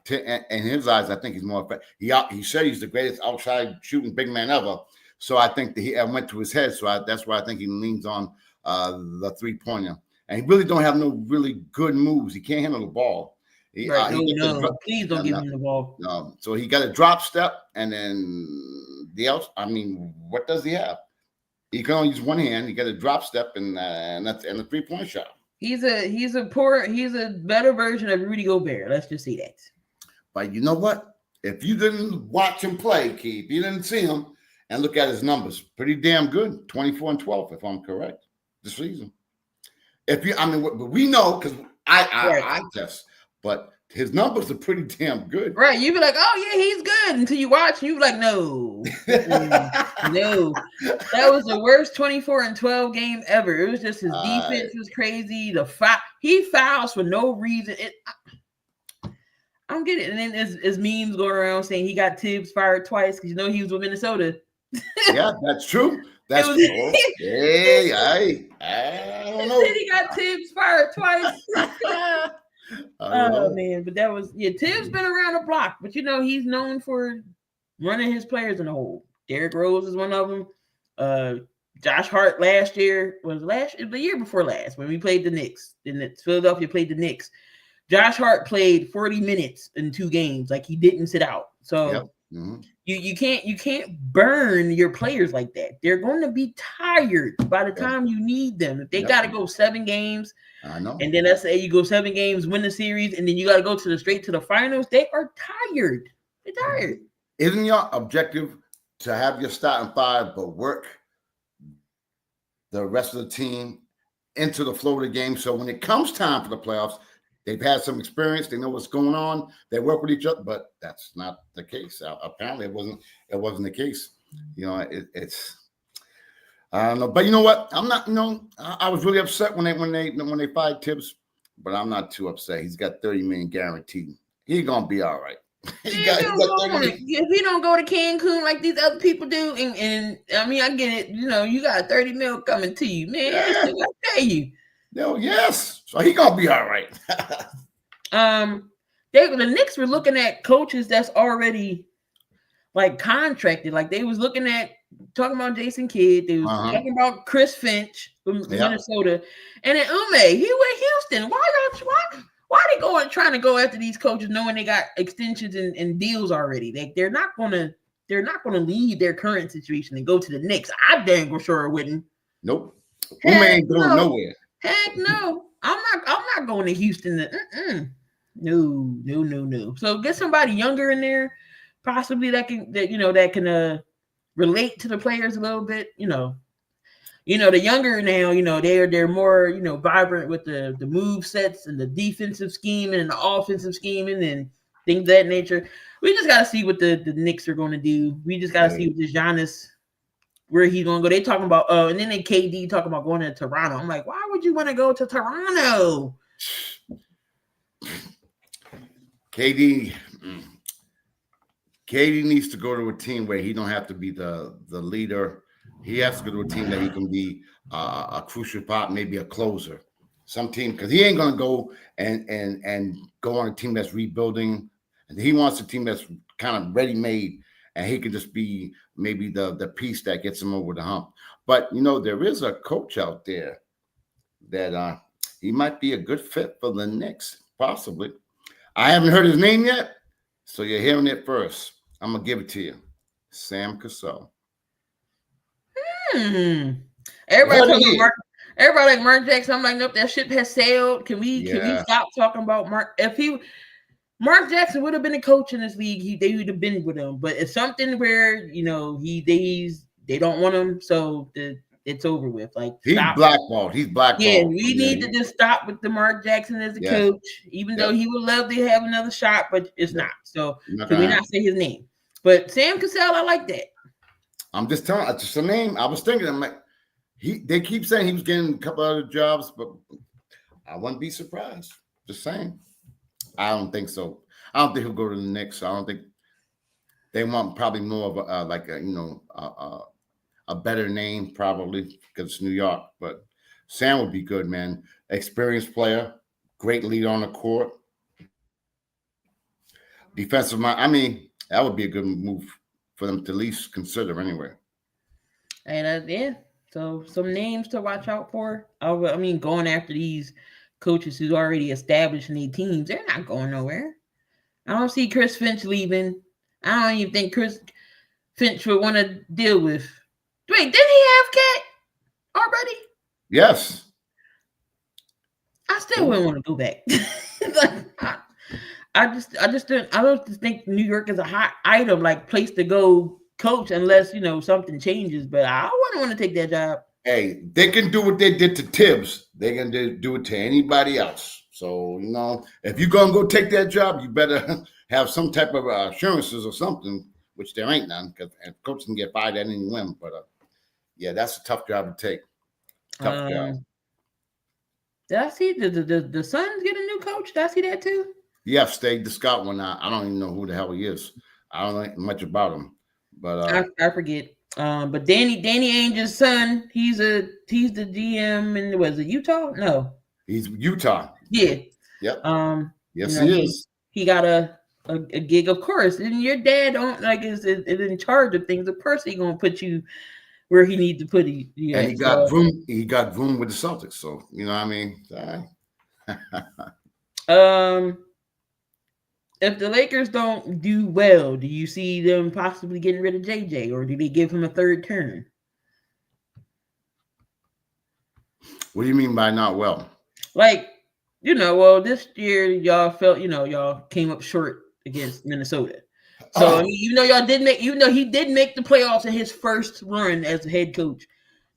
S2: in his eyes, I think he's more effective. He said he's the greatest outside shooting big man ever. So I think that he went to his head. So that's why I think he leans on the 3-pointer. And he really don't have no really good moves. He can't handle the ball.
S1: Please don't give him the ball.
S2: No. So he got a drop step, and then what does he have? He can only use one hand. He got a drop step and a 3-point shot.
S1: He's a better version of Rudy Gobert. Let's just say that.
S2: But you know what? If you didn't watch him play, Keith, you didn't see him. And look at his numbers, pretty damn good, 24-12, if I'm correct, this season. We know because I test, but his numbers are pretty damn good.
S1: Right? You be like, oh yeah, he's good until you watch, and you be like, no, no, that was the worst 24-12 game ever. It was just his defense was crazy. He fouls for no reason. I don't get it. And then his memes going around saying he got Thibs fired twice because he was with Minnesota.
S2: Yeah, that's true. That's true. Hey, I don't know.
S1: He got Thibs fired twice. Man, but that was Thibs been around the block, but he's known for running his players in the hole. Derrick Rose is one of them. Josh Hart last year was the year before last when we played the Knicks. Philadelphia played the Knicks. Josh Hart played 40 minutes in 2 games, like he didn't sit out. So. Yep. Mm-hmm. You can't burn your players like that. They're going to be tired by the time you need them. If they got to go 7 games,
S2: I know.
S1: And then let's say you go 7 games, win the series, and then you got to go straight to the finals. They are tired. They're tired.
S2: Isn't your objective to have your starting 5, but work the rest of the team into the flow of the game? So when it comes time for the playoffs, they've had some experience. They know what's going on. They work with each other, but that's not the case. Apparently, it wasn't the case. It's I don't know. But you know what? I'm not. I was really upset when they fired Thibs, but I'm not too upset. He's got $30 million guaranteed. He's gonna be all right.
S1: If he don't go to Cancun like these other people do, and I mean, I get it. You got $30 million coming to you, man. I still gotta pay you.
S2: No, yes. So he gonna be all right.
S1: The Knicks were looking at coaches that's already like contracted. Like they was talking about Jason Kidd. They was talking about Chris Finch from Minnesota, and then Ume. He went Houston. Why they trying to go after these coaches knowing they got extensions and deals already? They're not gonna leave their current situation and go to the Knicks. I dang sure wouldn't.
S2: Nope. Ume ain't going nowhere.
S1: Heck no, I'm not going to Houston. No. So get somebody younger in there, possibly that can relate to the players a little bit. The younger now, they're more vibrant with the move sets and the defensive scheming and the offensive scheming and things of that nature. We just gotta see what the Knicks are going to do. We just gotta see what this Giannis. Where he's gonna go? They talking about and then KD talking about going to Toronto. I'm like, why would you want to go to Toronto?
S2: KD Katie needs to go to a team where he don't have to be the leader. He has to go to a team that he can be a crucial part, maybe a closer. Some team, because he ain't gonna go and go on a team that's rebuilding. And he wants a team that's kind of ready made, and he can just be maybe the piece that gets him over the hump. But there is a coach out there that he might be a good fit for the Knicks, possibly. I haven't heard his name yet, so you're hearing it first. I'm gonna give it to you, Sam Cassell.
S1: Everybody talking about everybody like Mark Jackson. I'm like, nope, that ship has sailed. Can we stop talking about Mark? Mark Jackson would have been a coach in this league, they would have been with him. But it's something where they don't want him, so it's over with. Like,
S2: he's blackballed. He's blackballed.
S1: Yeah, we need to just stop with the Mark Jackson as a coach, even though he would love to have another shot, but it's not. So can we not say his name? But Sam Cassell, I like that.
S2: I'm just telling you, it's just a name. I was thinking, I'm like, they keep saying he was getting a couple other jobs, but I wouldn't be surprised. Just saying. I don't think so. I don't think he'll go to the Knicks. I don't think they want probably more of a better name, probably, because it's New York. But Sam would be good, man. Experienced player, great leader on the court. Defensive mind. I mean, that would be a good move for them to at least consider anyway.
S1: And so some names to watch out for. I mean, going after these coaches who's already established in their teams, they're not going nowhere. I don't see Chris Finch leaving. I don't even think Chris Finch would want to deal with. Wait, didn't he have Cat already?
S2: Yes.
S1: I still wouldn't want to go back. I don't think New York is a hot item, like place to go coach, unless something changes. But I wouldn't want to take that job.
S2: Hey, they can do what they did to Thibs. They can do it to anybody else. So, if you're going to go take that job, you better have some type of assurances or something, which there ain't none, because coaches can get fired at any whim. But, that's a tough job to take. Tough job.
S1: Did I see the Suns get a new coach? Did I see that too?
S2: Yeah, Stay the Scout one. I don't even know who the hell he is. I don't know much about him. But
S1: I forget. But Danny Ainge's son, he's the GM in, was it Utah? No,
S2: he's Utah.
S1: Yeah.
S2: Yep. Yes,
S1: he
S2: is.
S1: He got a gig, of course. And your dad is in charge of things. Of course, he's gonna put you where he needs to put you.
S2: And he got room. He got room with the Celtics. So what I mean.
S1: If the Lakers don't do well, do you see them possibly getting rid of JJ, or do they give him a third term?
S2: What do you mean by not well?
S1: Like, this year y'all felt, y'all came up short against Minnesota. So I mean, even though he did make the playoffs in his first run as a head coach,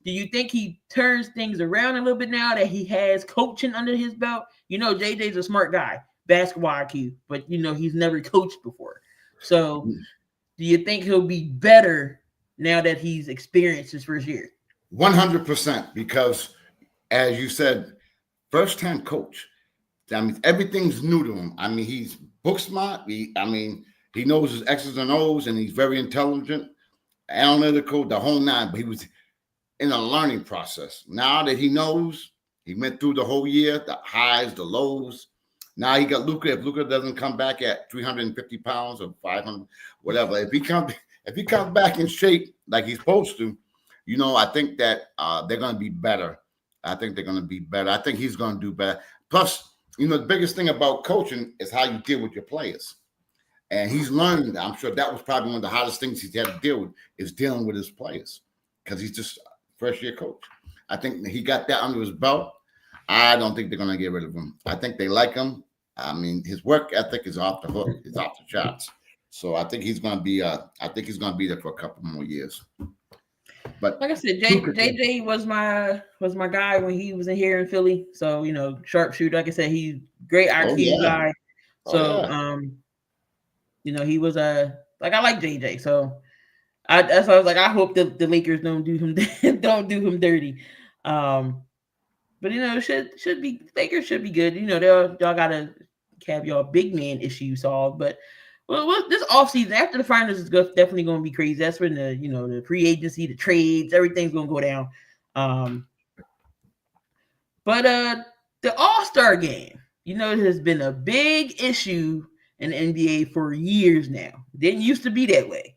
S1: do you think he turns things around a little bit now that he has coaching under his belt? JJ's a smart guy. Basketball IQ, but he's never coached before. So do you think he'll be better now that he's experienced his first year?
S2: 100%, because as you said, first-time coach. I mean, everything's new to him. I mean, he's book smart. He knows his X's and O's, and he's very intelligent, analytical, the whole nine, but he was in a learning process. Now that he knows, he went through the whole year, the highs, the lows. Now he got Luka. If Luka doesn't come back at 350 pounds or 500, whatever, if he comes back in shape like he's supposed to, I think that they're going to be better. I think they're going to be better. I think he's going to do better. Plus, the biggest thing about coaching is how you deal with your players. And he's learned. I'm sure that was probably one of the hardest things he's had to deal with, is dealing with his players, because he's just first-year coach. I think he got that under his belt. I don't think they're going to get rid of him. I think they like him. I mean, his work ethic is off the hook. It's off the charts. So I think he's going to be. I think he's going to be there for a couple more years. But
S1: like I said, JJ was my guy when he was in here in Philly. So sharpshooter. Like I said, he's great IQ guy. So he was I like JJ. So that's why I was like, I hope the Lakers don't do him dirty. But should be Lakers should be good. Y'all gotta have y'all big man issue solved. But Well, this offseason after the finals is definitely going to be crazy. That's when the free agency, the trades, everything's going to go down. But the All-Star game, has been a big issue in the NBA for years now. Didn't used to be that way.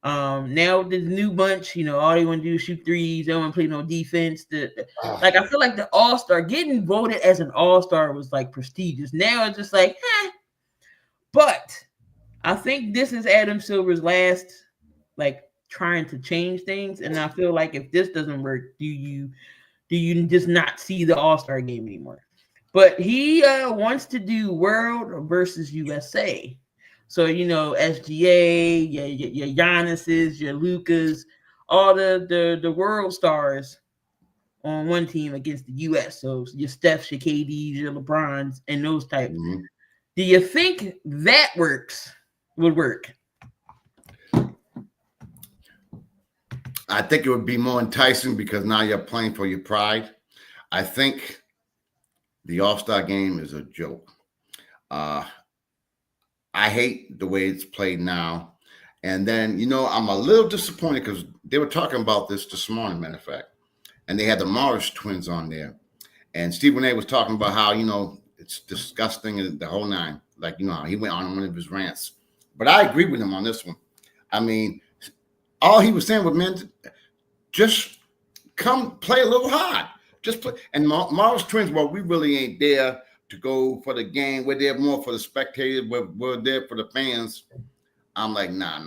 S1: Now the new bunch, all they want to do is shoot threes. They don't want to play no defense. I feel like the All-Star getting voted as an All-Star was like prestigious. Now it's just like, But I think this is Adam Silver's last, trying to change things. And I feel like if this doesn't work, do you just not see the All-Star game anymore? But he wants to do World versus USA. So, SGA, your Giannis's, your Lucas, all the world stars on one team against the US. So your Stephs, your KDs, your LeBrons, and those types. Mm-hmm. Do you think that would work?
S2: I think it would be more enticing because now you're playing for your pride. I think the All-Star game is a joke. I hate the way it's played now. And then, I'm a little disappointed because they were talking about this morning, matter of fact. And they had the Morris twins on there. And Stephen A was talking about how, it's disgusting and the whole nine. Like, he went on one of his rants. But I agree with him on this one. I mean, all he was saying was, man, just come play a little hard. Just play. And Morris twins, well, we really ain't there to go for the game. We're there more for the spectators. We're there for the fans. I'm like, nah.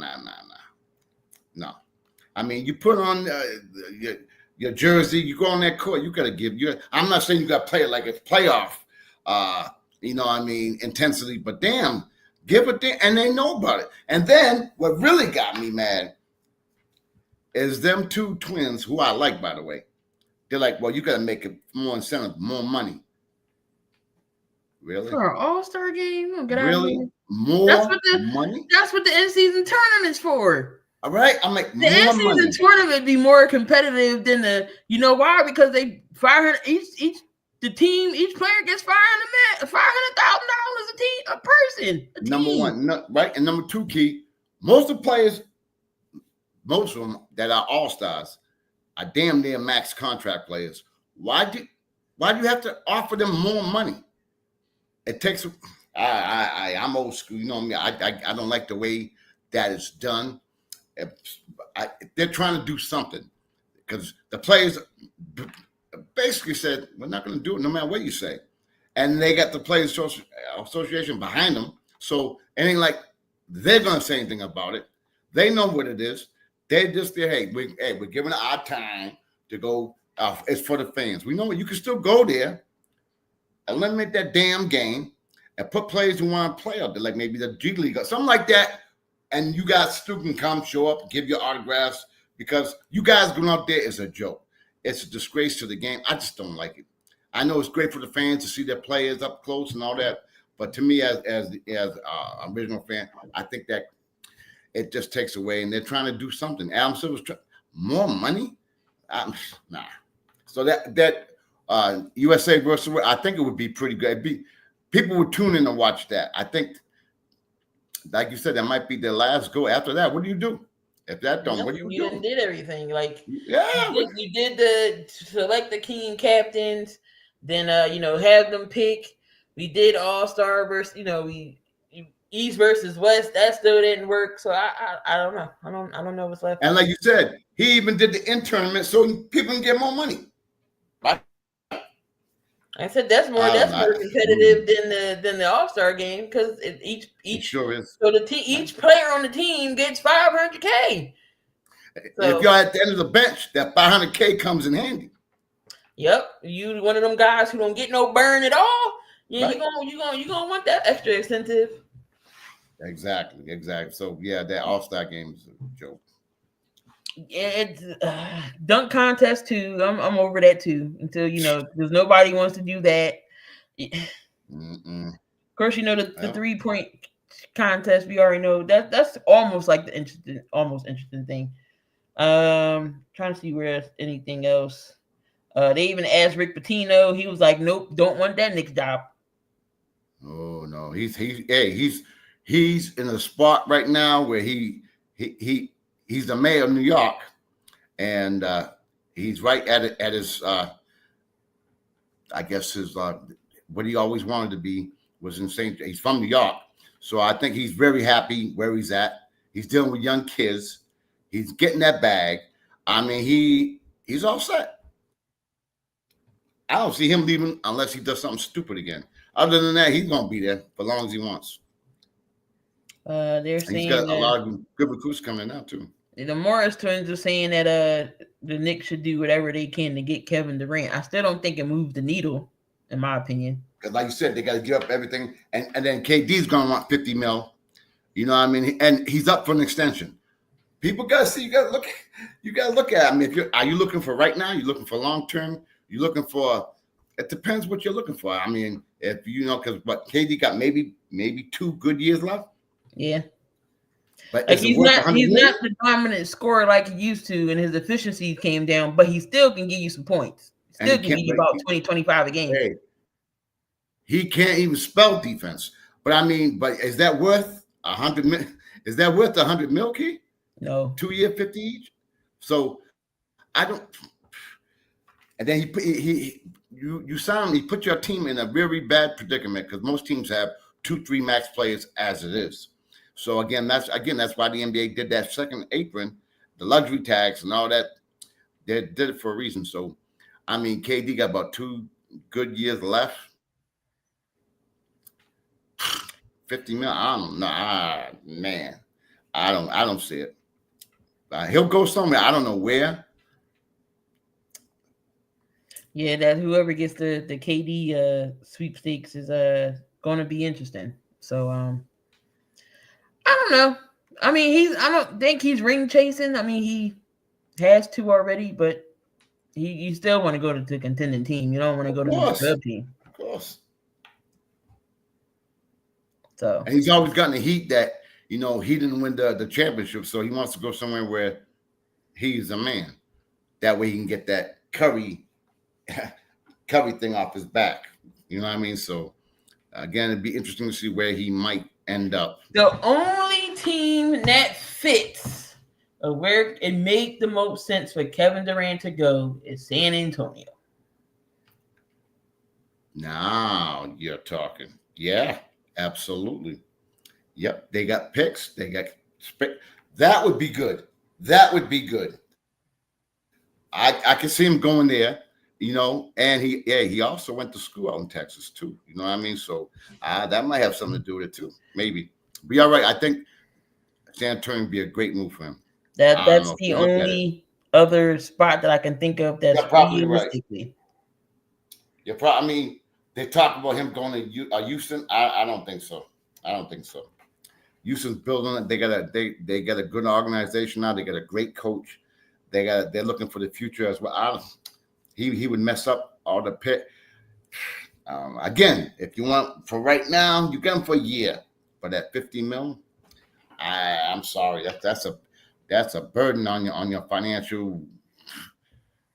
S2: No. I mean, you put on your jersey, you go on that court, you got to give I'm not saying you got to play it like it's playoff, intensity, but damn, give it there. And they know about it. And then what really got me mad is them two twins, who I like, by the way. They're like, well, you got to make it more incentive, more money. Really?
S1: For an All-Star game?
S2: Really? More money?
S1: That's what the in-season tournament's for.
S2: All right. I'm like,
S1: the in-season tournament be more competitive than the, why? Because they 500 each player gets $500,000 a person.
S2: Number one, right? And number two, Key, most of them that are All-Stars are damn near max contract players. Why do you have to offer them more money? It takes. I'm old school. You know me. I don't like the way that it's done. They're trying to do something because the players basically said we're not going to do it no matter what you say, and they got the Players Association behind them. So it ain't like they're going to say anything about it. They know what it is. They just say, we're giving our time to go. It's for the fans. We know you can still go there. Eliminate that damn game and put players who want to play out there, like maybe the G League or something like that. And you guys still can come, show up, give your autographs because you guys going out there is a joke. It's a disgrace to the game. I just don't like it. I know it's great for the fans to see their players up close and all that, but to me, as original fan, I think that it just takes away. And they're trying to do something. Adam Silver's more money, nah. So that. USA versus, I think it would be pretty good. People would tune in and watch that. I think, like you said, that might be their last go. After that, what do you do? If that don't, what do you do?
S1: You did everything. You did the select the team captains, then have them pick. We did All-Star versus, we East versus West. That still didn't work. So I don't know. I don't know what's left.
S2: And like you said, he even did the in-tournament so people can get more money.
S1: I said that's more competitive than the All-Star game because each
S2: sure is.
S1: So each player on the team gets $500K.
S2: So, if you're at the end of the bench, that $500K comes in handy.
S1: Yep, you one of them guys who don't get no burn at all. Yeah, right. you gonna want that extra incentive.
S2: Exactly. So yeah, that All-Star game is a joke.
S1: Yeah, it's dunk contest too. I'm over that too. Until because nobody wants to do that. Of course, the 3-point contest. We already know that's almost like the interesting thing. Trying to see where there's anything else. They even asked Rick Pitino. He was like, "Nope, don't want that Knicks job."
S2: Oh no, he's he's in a spot right now where he's the mayor of New York, and he's right at his I guess his what he always wanted to be was in St. He's from New York, so I think he's very happy where he's at. He's dealing with young kids. He's getting that bag. I mean, he's all set. I don't see him leaving unless he does something stupid again. Other than that, he's gonna be there for as long as he wants.
S1: They're saying
S2: he's got a lot of good recruits coming out too.
S1: The Morris twins are saying that the Knicks should do whatever they can to get Kevin Durant. I still don't think it moved the needle, in my opinion.
S2: Because like you said, they got to give up everything, and then KD's gonna want $50 million. You know what I mean? And he's up for an extension. People gotta see. You gotta look at it. I mean, are you looking for right now? You looking for long term? You looking for? It depends what you're looking for. I mean, if you know, because what KD got maybe 2 good years left.
S1: Yeah.
S2: But
S1: like he's not the dominant scorer like he used to, and his efficiency came down, but he still can give you some points. Still can give you about 20, 25 a game. Hey,
S2: he can't even spell defense. But I mean, is that worth $100 million? Is that worth $100 million, Key?
S1: No.
S2: 2 year, 50 each. So I don't. And then you signed him. He put your team in a very bad predicament because most teams have 2-3 max players as it is. So again, that's why the NBA did that second apron, the luxury tax and all that. They did it for a reason. So, I mean, KD got about 2 good years left. $50 million. I don't know. Man, I don't see it. He'll go somewhere. I don't know where.
S1: Yeah, that whoever gets the KD sweepstakes is going to be interesting. So I don't know. I mean, I don't think he's ring chasing. I mean, he has 2 already, but you still want to go to the contending team. You don't want to go to the sub team.
S2: Of course.
S1: So,
S2: and he's always gotten the heat that, you know, he didn't win the championship, so he wants to go somewhere where he's a man. That way he can get that Curry thing off his back. You know what I mean? So, again, it'd be interesting to see where he might end up.
S1: The only team that fits where it made the most sense for Kevin Durant to go is San Antonio.
S2: Now you're talking. Yeah, absolutely. Yep, they got picks. They got that would be good. That would be good. I can see him going there, you know, and he also went to school out in Texas too. You know what I mean? So that might have something to do with it too. Maybe. Be all right. I think San Antonio would be a great move for him.
S1: That's the only other spot that I can think of that's
S2: probably realistically. Right. You're probably. I mean, they talk about him going to Houston. I don't think so. I don't think so. Houston's building it. They got a good organization now. They got a great coach. They're looking for the future as well. He would mess up all the pit. Again, if you want for right now, you get him for a year. But at $50 million, I'm sorry. That's a burden on your financial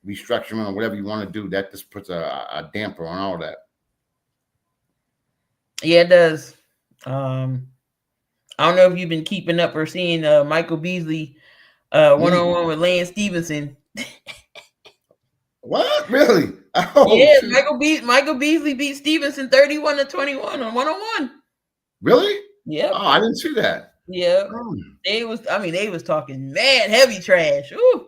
S2: restructuring or whatever you want to do. That just puts a damper on all that.
S1: Yeah, it does. I don't know if you've been keeping up or seeing Michael Beasley one-on-one with Lance Stevenson.
S2: What? Really? Oh,
S1: yeah, shoot. Michael Beasley beat Stevenson 31-21 on one-on-one.
S2: Really?
S1: Yeah.
S2: Oh, I didn't see that.
S1: Yeah. They was talking mad heavy trash. Ooh.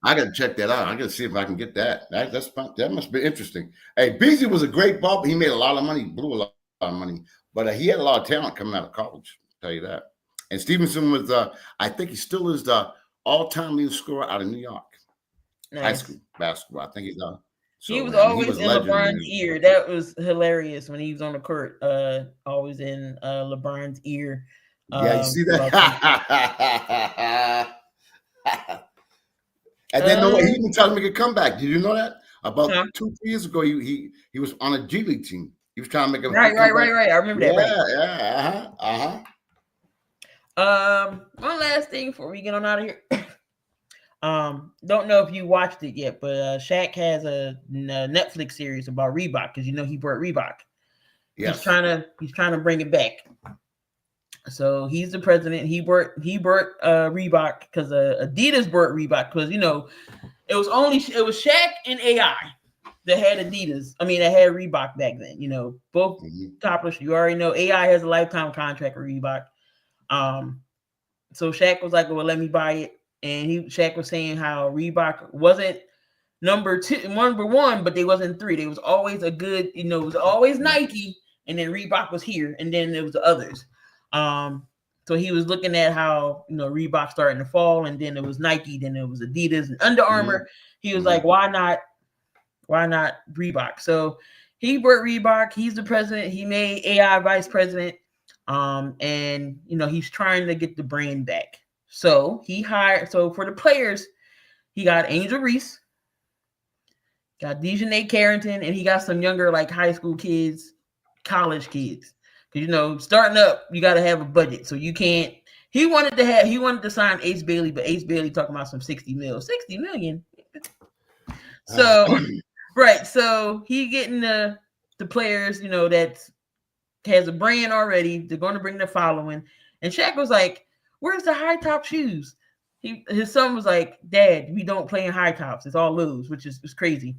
S2: I gotta check that out. I gotta see if I can get that. That must be interesting. Hey, Beasley was a great ball, but he made a lot of money, blew a lot of money. But he had a lot of talent coming out of college, I'll tell you that. And Stevenson was I think he still is the all-time leading scorer out of New York. Nice. High school basketball. I think he's
S1: he was always in LeBron's ear. That was hilarious when he was on the court. Always in LeBron's ear.
S2: Yeah, you see that? And then he even tried to make a comeback. Did you know that? About 2-3 years ago, he was on a G League team. He was trying to make a
S1: right. I remember that.
S2: Yeah.
S1: One last thing before we get on out of here. Don't know if you watched it yet, but Shaq has a Netflix series about Reebok because you know he brought Reebok. Yes. He's trying to bring it back. So he's the president. He brought Reebok because Adidas brought Reebok because it was Shaq and AI that had Adidas. I mean, that had Reebok back then. Both topless. You already know AI has a lifetime contract with Reebok. So Shaq was like, "Well, let me buy it," and Shaq was saying how Reebok wasn't number one, but they wasn't three. They was always a good. It was always Nike, and then Reebok was here, and then there was the others. So he was looking at how Reebok starting to fall, and then it was Nike, then it was Adidas and Under Armour. He was like, why not Reebok? So he brought Reebok. He's the president. He made AI vice president, and he's trying to get the brand back. So he hired. So for the players, he got Angel Reese, got Dejanay Carrington, and he got some younger like high school kids, college kids. Starting up, you got to have a budget. So you can't. He wanted to sign Ace Bailey, but Ace Bailey talking about some 60 million. So, right. So he getting the players, that has a brand already. They're going to bring the following. And Shaq was like, "Where's the high top shoes?" His son was like, "Dad, we don't play in high tops. It's all lows," which is crazy.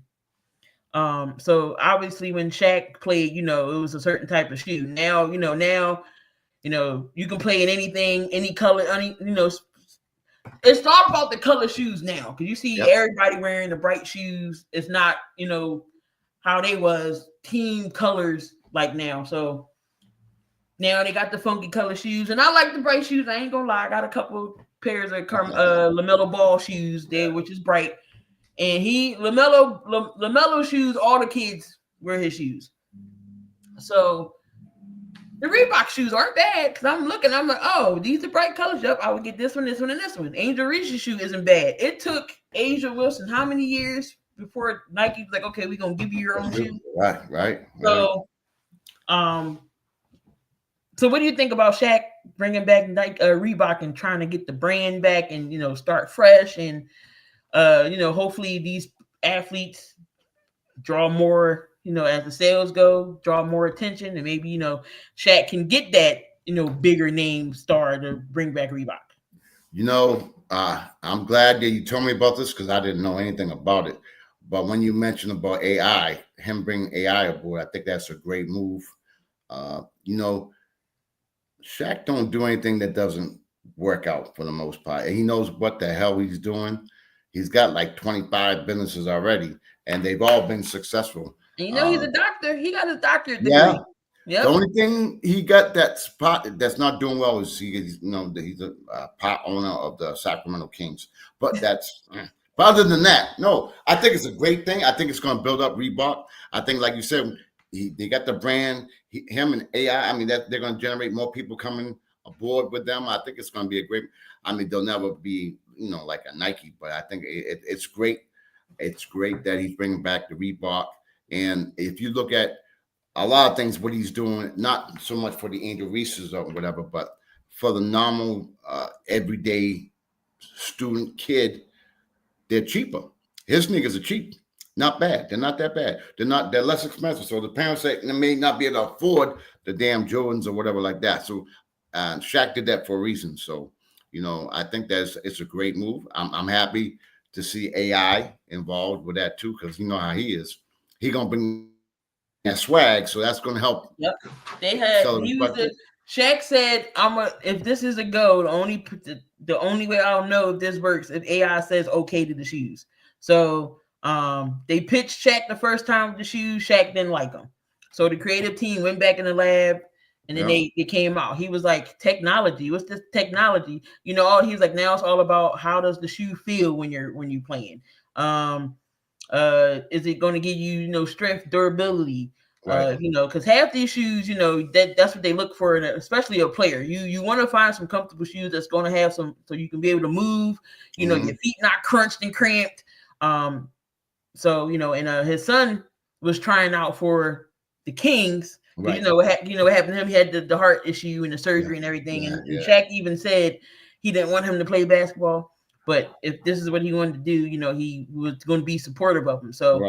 S1: So obviously when Shaq played, it was a certain type of shoe. Now, you can play in anything, any color, it's all about the color shoes now. Cause you see everybody wearing the bright shoes. It's not, how they was team colors like now. So now they got the funky color shoes, and I like the bright shoes. I ain't gonna lie. I got a couple pairs of LaMelo Ball shoes there, which is bright. And LaMelo shoes, all the kids wear his shoes. So the Reebok shoes aren't bad because I'm looking, I'm like, oh, these are bright colors. Yep, I would get this one, this one, and this one. Angel Reese's shoe isn't bad. It took Asia Wilson how many years before Nike was like, okay, we're gonna give you your own shoe?
S2: Right.
S1: So, so what do you think about Shaq bringing back Reebok and trying to get the brand back and start fresh and hopefully these athletes draw more, as the sales go, draw more attention, and maybe, Shaq can get that, bigger name star to bring back Reebok.
S2: I'm glad that you told me about this because I didn't know anything about it. But when you mentioned about AI, him bringing AI aboard, I think that's a great move. Shaq don't do anything that doesn't work out for the most part. And he knows what the hell he's doing. He's got like 25 businesses already, and they've all been successful.
S1: And he's a doctor. He got his doctorate degree.
S2: Yeah. Yep. The only thing he got that's not doing well is he's a pot owner of the Sacramento Kings. But that's but other than that, no, I think it's a great thing. I think it's going to build up Reebok. I think, like you said, they got the brand. Him and AI. I mean, that they're going to generate more people coming aboard with them. I think it's going to be a great. I mean, they'll never be like a Nike, but I think it's great. It's great that he's bringing back the Reebok. And if you look at a lot of things, what he's doing, not so much for the Angel Reese's or whatever, but for the normal, everyday student kid, they're cheaper. His sneakers are cheap. Not bad. They're not that bad. They're less expensive. So the parents say they may not be able to afford the damn Jordans or whatever like that. So Shaq did that for a reason. So, I think it's a great move. I'm happy to see AI involved with that too, because you know how he is. He gonna bring that swag, so that's gonna help.
S1: Yep. They had Shaq said, if this is a go, the only way I'll know if this works if AI says okay to the shoes. So they pitched Shaq the first time with the shoes. Shaq didn't like them. So the creative team went back in the lab. And then they came out. He was like, technology. What's this technology? He was like, now it's all about how does the shoe feel when you're playing. Is it going to give you, strength, durability? Right. Because half these shoes, that's what they look for, especially a player. You want to find some comfortable shoes that's going to have some, so you can be able to move. Your feet not crunched and cramped. So and his son was trying out for the Kings. Right. What happened to him? He had the heart issue and the surgery and everything. And Shaq even said he didn't want him to play basketball, but if this is what he wanted to do, he was going to be supportive of him. So,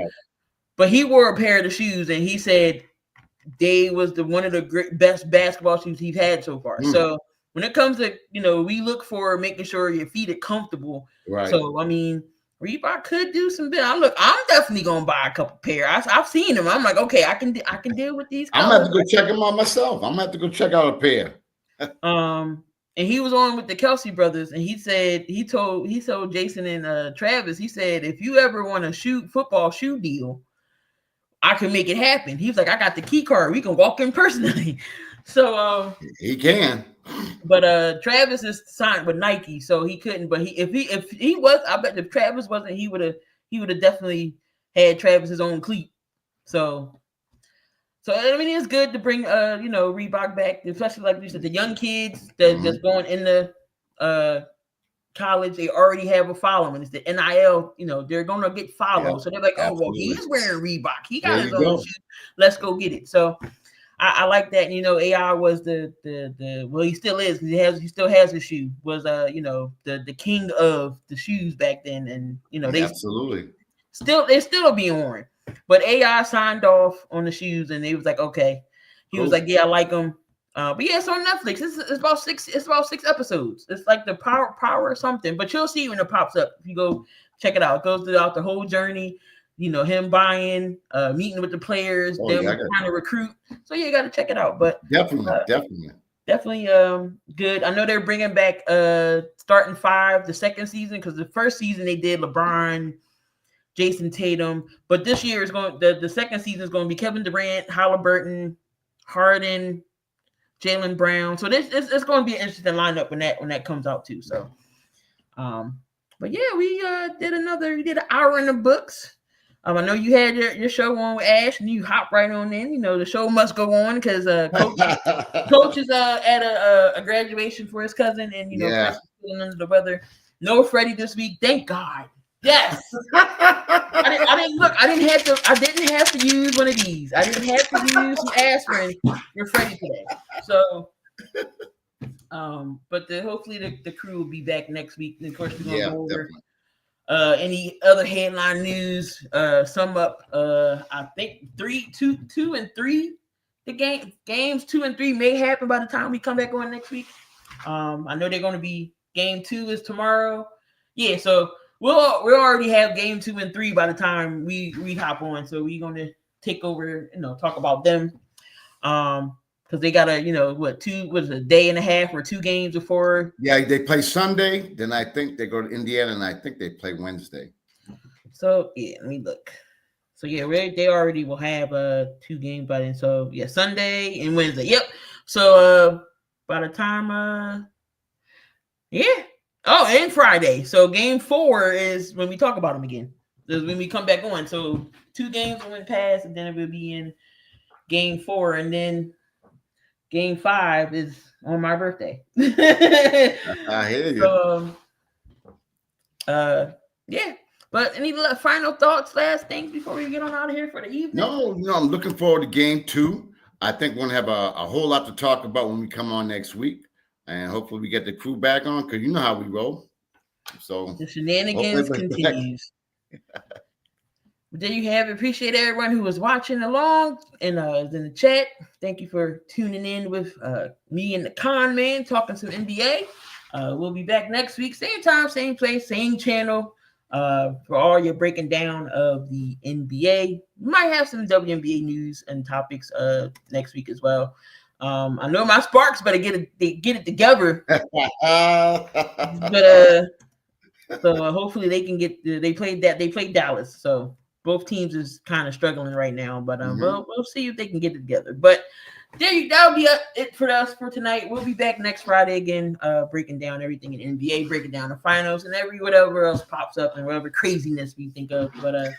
S1: but he wore a pair of the shoes, and he said they was one of the best basketball shoes he's had so far. So when it comes to, we look for making sure your feet are comfortable.
S2: Right.
S1: So I mean, Reebok could do some bit. I'm definitely gonna buy a couple pair. I've seen them. I'm like, okay, I can deal with these colors.
S2: I'm gonna have to go check them out myself. I'm gonna have to go check out a pair.
S1: And he was on with the Kelsey brothers, and he told Jason and Travis, he said, if you ever want a football shoe deal, I can make it happen. He was like, I got the key card. We can walk in personally. So
S2: he can.
S1: But Travis is signed with Nike, so he couldn't. But if he was, I bet if Travis wasn't, he would have definitely had Travis's own cleat. So I mean, it's good to bring Reebok back, especially like you said, the young kids that just going into college. They already have a following. It's the NIL. They're gonna get followed. Yeah, so they're like, oh well, he's wearing Reebok. He got his own shoe. Let's go get it. So I like that. AI was the well, he still is. He still has his shoe. Was the king of the shoes back then, and they
S2: absolutely
S1: they're still being worn. But AI signed off on the shoes, and they was like, okay. He was like, yeah, I like them. But yeah, it's on Netflix. It's about 6 episodes. It's like the power or something. But you'll see when it pops up. If you go check it out, it goes throughout the whole journey. Him buying, meeting with the players, them trying to recruit. So yeah, you got to check it out. But
S2: definitely
S1: good. I know they're bringing back starting 5 the second season, because the first season they did LeBron, Jason Tatum, but this year is going. The second season is going to be Kevin Durant, Haliburton, Harden, Jaylen Brown. So it's going to be an interesting lineup when that comes out too. So, but yeah, we did an hour in the books. I know you had your show on with Ash, and you hop right on in. The show must go on because coach is at a graduation for his cousin, and Chris is feeling under the weather. No Freddie this week, thank God. Yes. I didn't look. I didn't have to use one of these. I didn't have to use some aspirin for Freddie today. So, but hopefully the crew will be back next week. And of course, we're gonna go over any other headline news. Sum up. I think 2 and 3. The games 2 and 3 may happen by the time we come back on next week. I know they're going to be game 2 is tomorrow. Yeah, so. We'll already have game 2 and 3 by the time we hop on. So we're going to take over, talk about them. Because they got a day and a half or 2 games before. Yeah,
S2: they play Sunday. Then I think they go to Indiana, and I think they play Wednesday.
S1: So, yeah, let me look. So, yeah, they already will have 2 games by then. So, yeah, Sunday and Wednesday. Yep. So, by the time, yeah. Oh, and Friday. So game 4 is when we talk about them again. This is when we come back on. So 2 games went past, and then it will be in game 4, and then game 5 is on my birthday.
S2: I hear you.
S1: So, yeah. But any final thoughts, last things before we get on out of here for the evening?
S2: No, I'm looking forward to game 2. I think we're gonna have a whole lot to talk about when we come on next week. And hopefully we get the crew back on, because you know how we roll. So
S1: the shenanigans continues. But there you have it. Appreciate everyone who was watching along and is in the chat. Thank you for tuning in with me and the con man talking some NBA. We'll be back next week, same time, same place, same channel, for all your breaking down of the NBA. We might have some WNBA news and topics next week as well. I know my Sparks better get it together. But so hopefully they can get. They played Dallas, so both teams is kind of struggling right now. But we'll see if they can get it together. But that'll be it for us for tonight. We'll be back next Friday again, breaking down everything in NBA, breaking down the finals, and whatever else pops up and whatever craziness we think of. But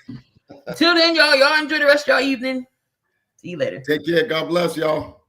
S1: until then, y'all enjoy the rest of y'all evening. See you later.
S2: Take care. God bless y'all.